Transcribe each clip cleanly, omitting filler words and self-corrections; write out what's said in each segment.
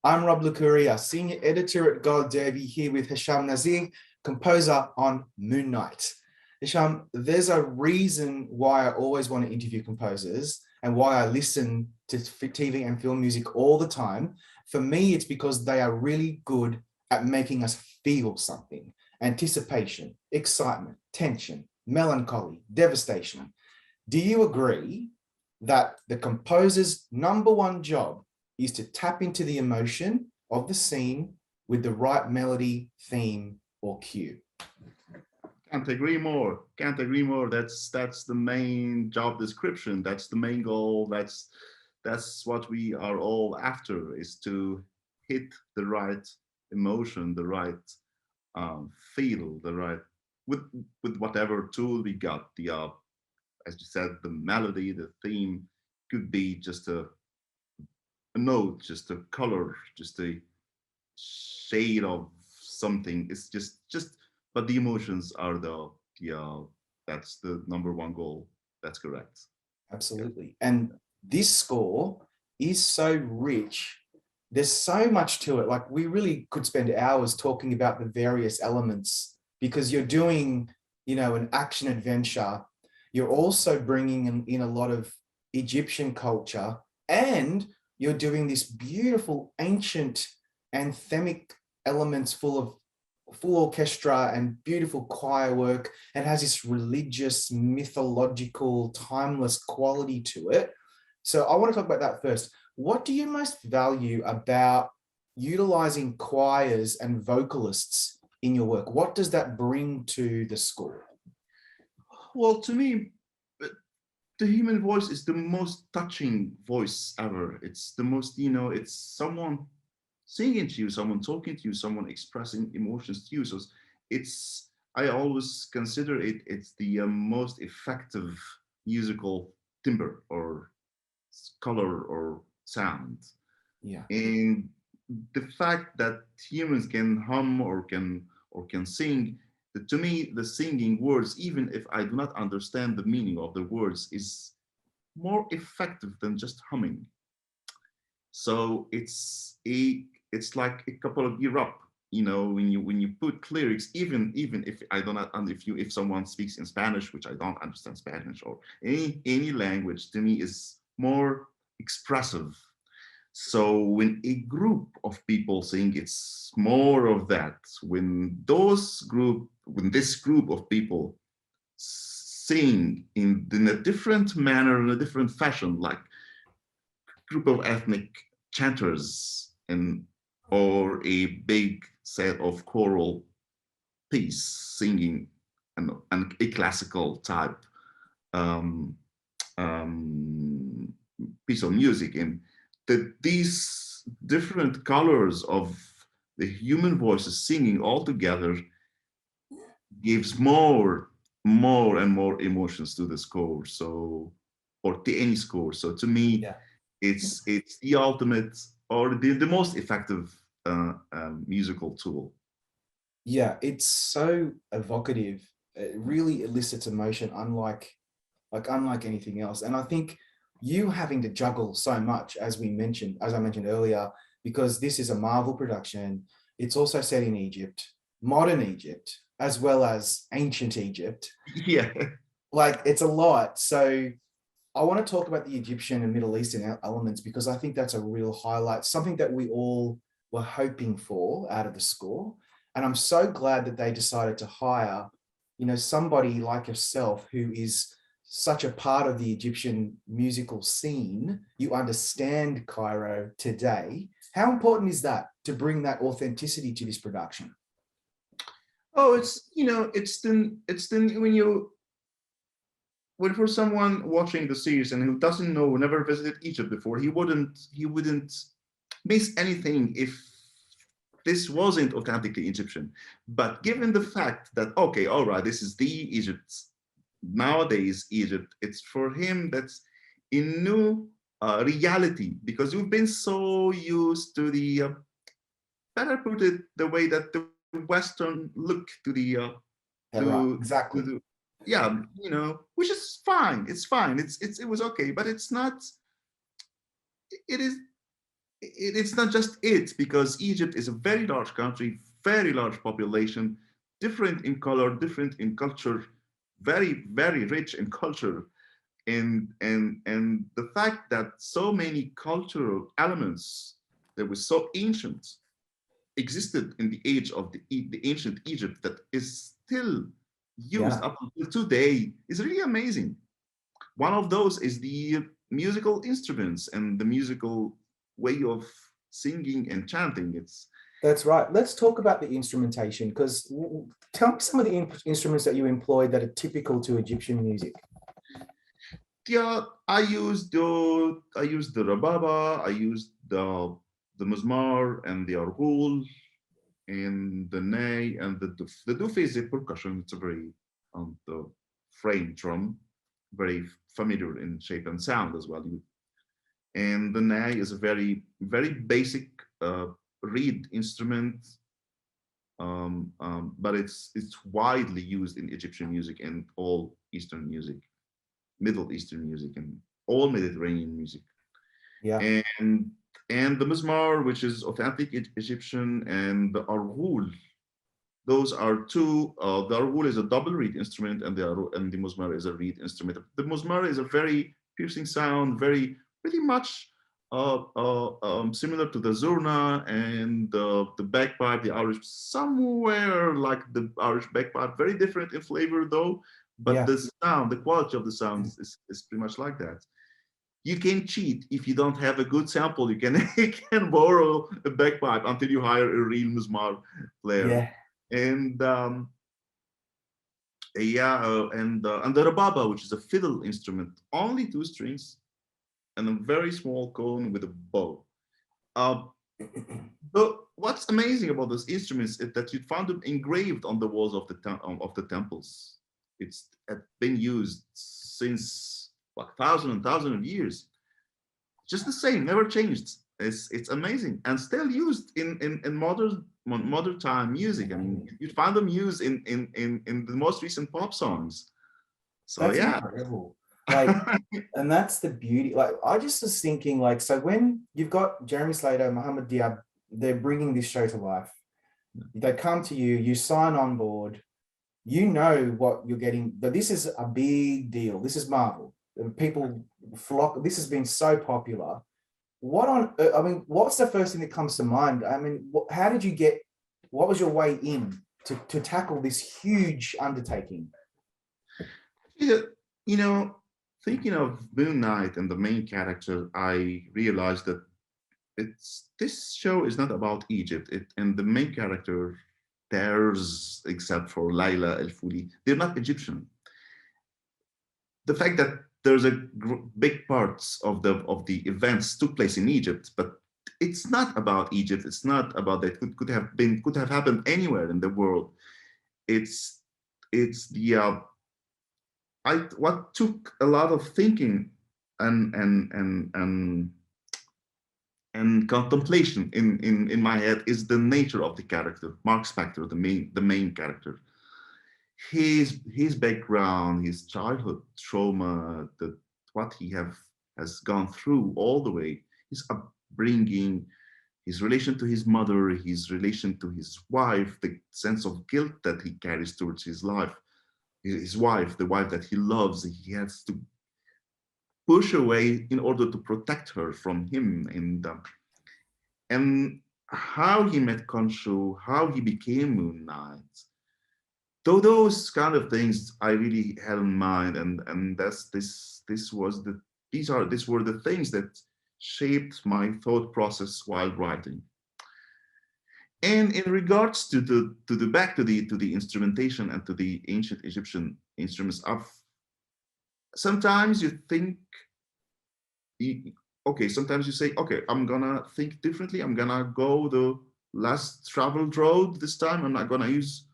I'm Rob Licuria, Senior Editor at God Derby, here with Hesham Nazih, composer on Moon Knight. Hesham, there's a reason why I always want to interview composers and why I listen to TV and film music all the time. For me, it's because they are really good at making us feel something: anticipation, excitement, tension, melancholy, devastation. Do you agree that the composer's number one job is to tap into the emotion of the scene with the right melody, theme, or cue? Can't agree more. Can't agree more. That's the main job description. That's the main goal. That's what we are all after, is to hit the right emotion, the right feel, the right with whatever tool we got. The as you said, the melody, the theme could be just a note, just a color, just a shade of something. It's just but the emotions are the that's the number one goal. That's correct. Yeah. Absolutely. And this score is so rich. There's so much to it. Like, we really could spend hours talking about the various elements, because you're doing, an action adventure. You're also bringing in a lot of Egyptian culture, and you're doing this beautiful ancient anthemic elements full of full orchestra and beautiful choir work, and has this religious, mythological, timeless quality to it. So I want to talk about that first. What do you most value about utilizing choirs and vocalists in your work? What does that bring to the score? Well, to me, the human voice is the most touching voice ever. It's the most, it's someone singing to you, someone talking to you, someone expressing emotions to you. So it's, I always consider it's the most effective musical timbre or color or sound. Yeah. And the fact that humans can hum or can sing, to me, the singing words, even if I do not understand the meaning of the words, is more effective than just humming. So it's like a couple of Europe, when you put lyrics, even if I don't know, and if someone speaks in Spanish, which I don't understand Spanish, or any language, to me is more expressive. So when a group of people sing, it's more of that. When this group of people sing in a different manner, in a different fashion, like group of ethnic chanters and or a big set of choral piece singing a classical type um, um, piece of music, and these different colors of the human voices singing all together gives more and more emotions to the score, so or to any score. So to me, Yeah. it's the ultimate or the most effective musical tool. Yeah, it's so evocative. It really elicits emotion, unlike anything else. And I think you having to juggle so much, as I mentioned earlier, because this is a Marvel production. It's also set in Egypt, modern Egypt, as well as ancient Egypt. Yeah. Like, it's a lot. So I want to talk about the Egyptian and Middle Eastern elements, because I think that's a real highlight, something that we all were hoping for out of the score. And I'm so glad that they decided to hire, somebody like yourself, who is such a part of the Egyptian musical scene. You understand Cairo today. How important is that to bring that authenticity to this production? Oh, it's then when for someone watching the series and who doesn't know, never visited Egypt before, he wouldn't miss anything if this wasn't authentically Egyptian. But given the fact that, okay, all right, this is the Egypt nowadays, Egypt, it's for him that's a new reality, because we've been so used to the better put it, the way that the Western look Yeah, right. to Exactly. the yeah, which is fine. It's fine. It was okay, but it's not. It is. it's not just it, because Egypt is a very large country, very large population, different in color, different in culture, very, very rich in culture. And the fact that so many cultural elements that were so ancient existed in the age of the ancient Egypt that is still used Yeah, up until today is really amazing. One of those is the musical instruments and the musical way of singing and chanting. It's that's right. Let's talk about the instrumentation, because tell me some of the instruments that you employed that are typical to Egyptian music. yeah, I used the rababa, I used the muzmar and the arghul and the ney and the duf. The duf is a percussion. It's a very the frame drum, very familiar in shape and sound as well. And the ney is a very, very basic reed instrument, but it's widely used in Egyptian music and all Eastern music, Middle Eastern music, and all Mediterranean music. Yeah, And the mizmar, which is authentic Egyptian, and the arghul. Those are two. The arghul is a double reed instrument, and the muzmar is a reed instrument. The muzmar is a very piercing sound, very pretty much similar to the zurna and the bagpipe, the Irish, somewhere like the Irish bagpipe, very different in flavor though. But yeah. the sound, the quality of the sound is pretty much like that. You can cheat if you don't have a good sample. You can you can borrow a bagpipe until you hire a real mizmar player. Yeah, And yeah, and the rababa, which is a fiddle instrument, only two strings and a very small cone with a bow. Uh, but what's amazing about those instruments is that you found them engraved on the walls of the temples. It's been used since like thousand of years, just the same, never changed. It's amazing and still used in modern time music. I mean, you find them used in the most recent pop songs. So that's yeah. incredible. Like, and that's the beauty. Like, I just was thinking, like, so when you've got Jeremy Slater, Mohammed Diab, they're bringing this show to life. They come to you, you sign on board, you know what you're getting. But this is a big deal. This is Marvel. People flock. This has been so popular. What on? I mean, what's the first thing that comes to mind? I mean, how did you get? What was your way in to tackle this huge undertaking? Yeah, you know, thinking of Moon Knight and the main character, I realized that this show is not about Egypt. And the main character, there's except for Laila El Fuli, they're not Egyptian. The fact that there's a big parts of the events took place in Egypt, but it's not about Egypt. It's not about that. Could have happened anywhere in the world. It's it's the what took a lot of thinking and contemplation in my head is the nature of the character, Marc Spector, the main character. His background, his childhood trauma, what he has gone through all the way, his upbringing, his relation to his mother, his relation to his wife, the sense of guilt that he carries towards his life, his wife, the wife that he loves, he has to push away in order to protect her from him, and how he met Khonshu, how he became Moon Knight. So those kind of things I really had in mind, and that's this was the these were the things that shaped my thought process while writing. And in regards to the back to the instrumentation and to the ancient Egyptian instruments, of sometimes you think, okay, sometimes you say, okay, I'm gonna think differently. I'm gonna go the less traveled road this time. I'm not gonna use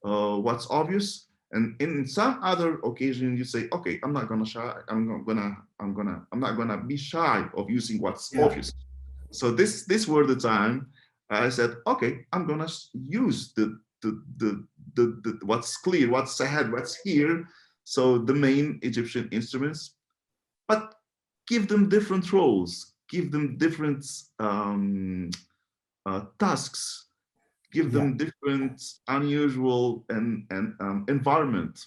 what's obvious. And in some other occasion, you say, okay, I'm not gonna shy. I'm not gonna be shy of using what's Yeah, obvious. So this were the time I said, okay, I'm gonna use the what's clear, what's ahead, what's here. So the main Egyptian instruments, but give them different roles. give them different tasks, give Yeah. them different unusual and environment.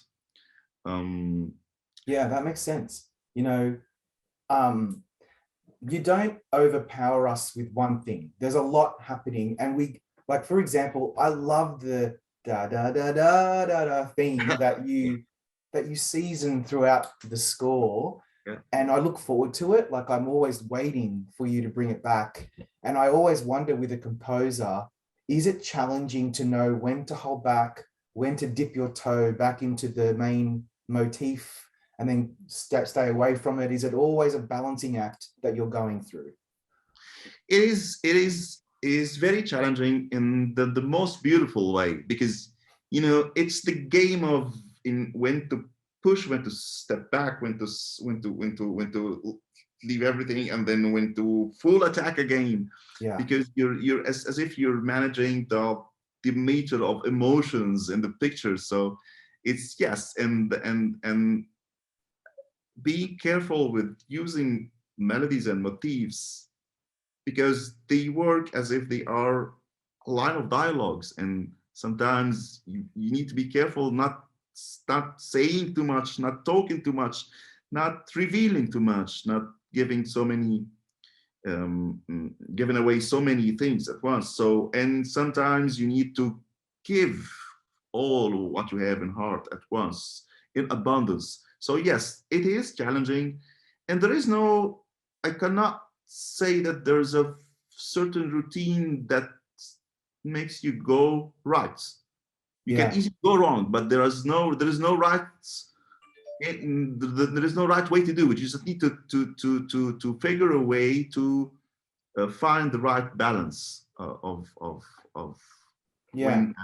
Yeah, that makes sense. You know, you don't overpower us with one thing. There's a lot happening, and we, like, for example, I love the da da da da da da theme that you season throughout the score. Yeah. And I look forward to it. Like, I'm always waiting for you to bring it back. And I always wonder with a composer, is it challenging to know when to hold back, when to dip your toe back into the main motif, and then stay away from it? Is it always a balancing act that you're going through? It is very challenging in the most beautiful way, because it's the game of in when to push, when to step back, when to leave everything, and then when to full attack again. Yeah. Because you're as if you're managing the meter of emotions in the picture. So it's, yes, and be careful with using melodies and motifs, because they work as if they are a line of dialogues, and sometimes you need to be careful not saying too much, not talking too much, not revealing too much, not giving so many giving away so many things at once. So, and sometimes you need to give all what you have in heart at once in abundance. So yes, it is challenging, and I cannot say that there's a certain routine that makes you go right. You can easily go wrong, but there is no right. There is no right way to do it. You just need to figure a way to find the right balance of when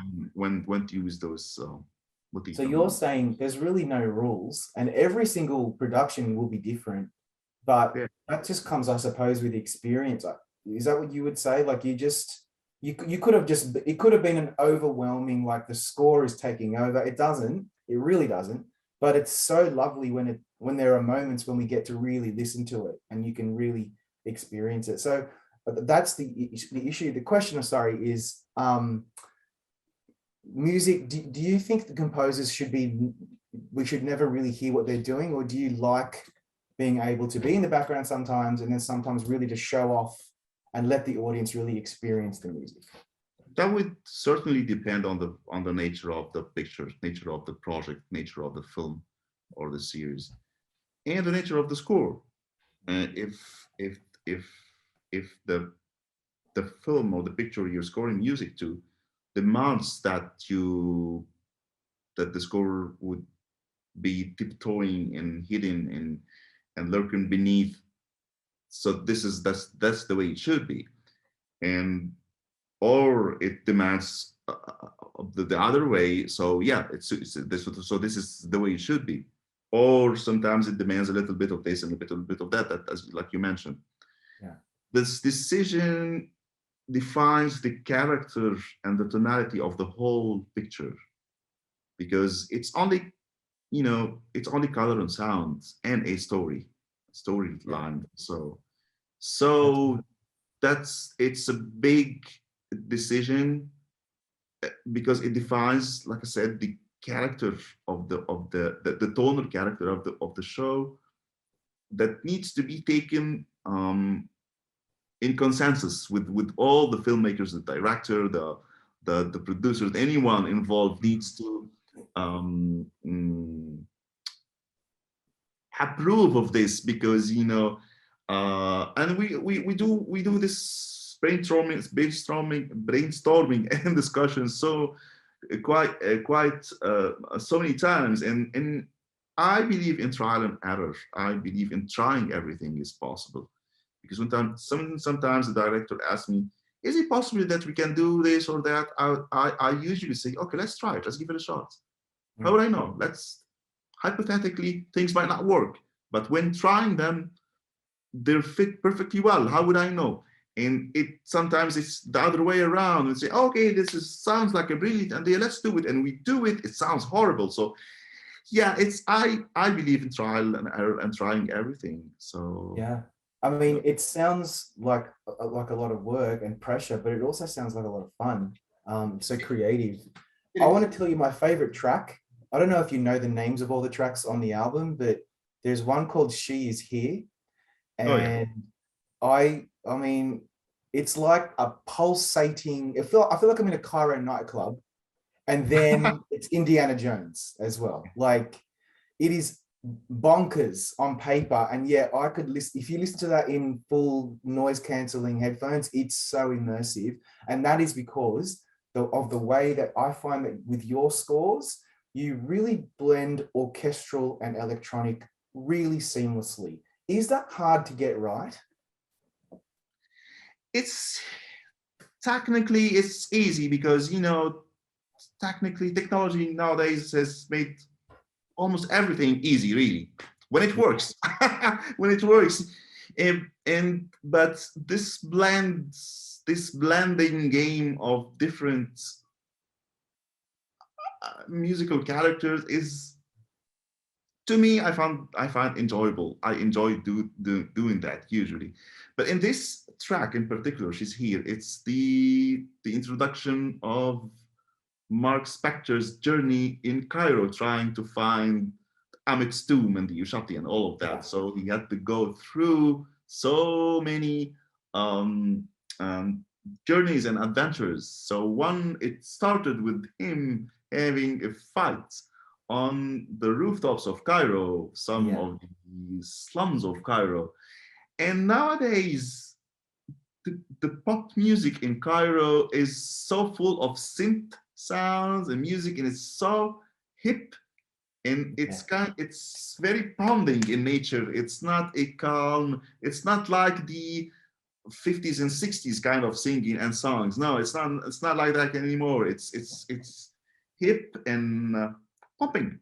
to use those motifs. So you're saying there's really no rules, and every single production will be different, but that just comes, I suppose, with experience. Is that what you would say? Like, you could have just, it could have been an overwhelming, like, the score is taking over. It doesn't. It really doesn't. But it's so lovely when there are moments when we get to really listen to it and you can really experience it. So that's the issue. The question, sorry, is music. Do you think the composers we should never really hear what they're doing, or do you like being able to be in the background sometimes, and then sometimes really just show off and let the audience really experience the music? That would certainly depend on the nature of the picture, nature of the project, nature of the film or the series, and the nature of the score. If the film or the picture you're scoring music to demands that the score would be tiptoeing and hidden and lurking beneath, so that's the way it should be, or it demands the other way. So yeah, it's this. So this is the way it should be. Or sometimes it demands a little bit of this and a little bit of that. As like you mentioned, yeah, this decision defines the character and the tonality of the whole picture, because it's only color and sound and a storyline. So it's a big decision, because it defines, like I said, the character of the tonal character of the show, that needs to be taken in consensus with all the filmmakers, the director, the producers, anyone involved needs to approve of this, because and we do this brainstorming and discussions so quite so many times, and I believe in trial and error. I believe in trying everything is possible, because sometimes the director asks me, is it possible that we can do this or that? I usually say, okay, let's try it, let's give it a shot. How would I know? Hypothetically, things might not work, but when trying them, they fit perfectly well. How would I know? And sometimes it's the other way around. We say, okay, sounds like a brilliant idea, let's do it. And we do it, it sounds horrible. So yeah, I believe in trial and error and trying everything. So yeah, I mean, it sounds like a lot of work and pressure, but it also sounds like a lot of fun. So creative. I want to tell you my favorite track. I don't know if you know the names of all the tracks on the album, but there's one called She Is Here. Oh yeah. And I mean, it's like a pulsating, I feel like I'm in a Cairo nightclub, and then it's Indiana Jones as well. Like, it is bonkers on paper, and yeah, I could listen, if you listen to that in full noise canceling headphones, it's so immersive. And that is because of the way that I find that with your scores, you really blend orchestral and electronic really seamlessly. Is that hard to get right? It's technically it's easy because technically technology nowadays has made almost everything easy, really, when it works. When it works. And but this blending game of different musical characters is, to me, I find enjoyable. I enjoy doing that usually. But in this track in particular, She's Here, it's the introduction of Mark Spector's journey in Cairo, trying to find Amit's tomb and the Ushati and all of that. Yeah. So he had to go through so many um, journeys and adventures. So it started with him having a fight on the rooftops of Cairo, some of the slums of Cairo. And nowadays, the pop music in Cairo is so full of synth sounds and music, and it's so hip, and it's very pounding in nature. It's not a calm, it's not like the 50s and 60s kind of singing and songs. No, it's not like that anymore. It's hip and popping.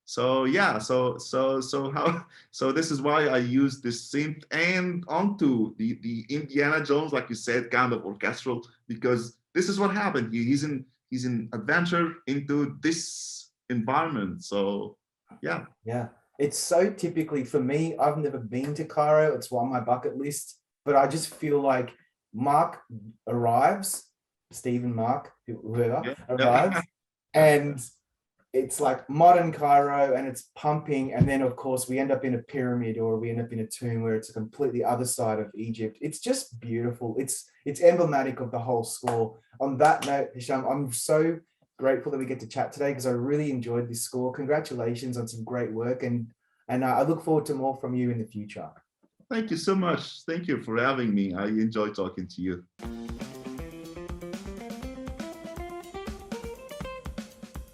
So yeah, so this is why I use this synth and onto the Indiana Jones, like you said, kind of orchestral, because this is what happened. He's in adventure into this environment. So yeah. Yeah. It's so typically for me, I've never been to Cairo. It's on my bucket list, but I just feel like Marc arrives, Stephen, Marc, whoever Yeah. arrives, and it's like modern Cairo and it's pumping. And then of course we end up in a pyramid, or we end up in a tomb where it's a completely other side of Egypt. It's just beautiful. It's emblematic of the whole score. On that note, Hesham, I'm so grateful that we get to chat today because I really enjoyed this score. Congratulations on some great work, and I look forward to more from you in the future. Thank you so much. Thank you for having me. I enjoy talking to you.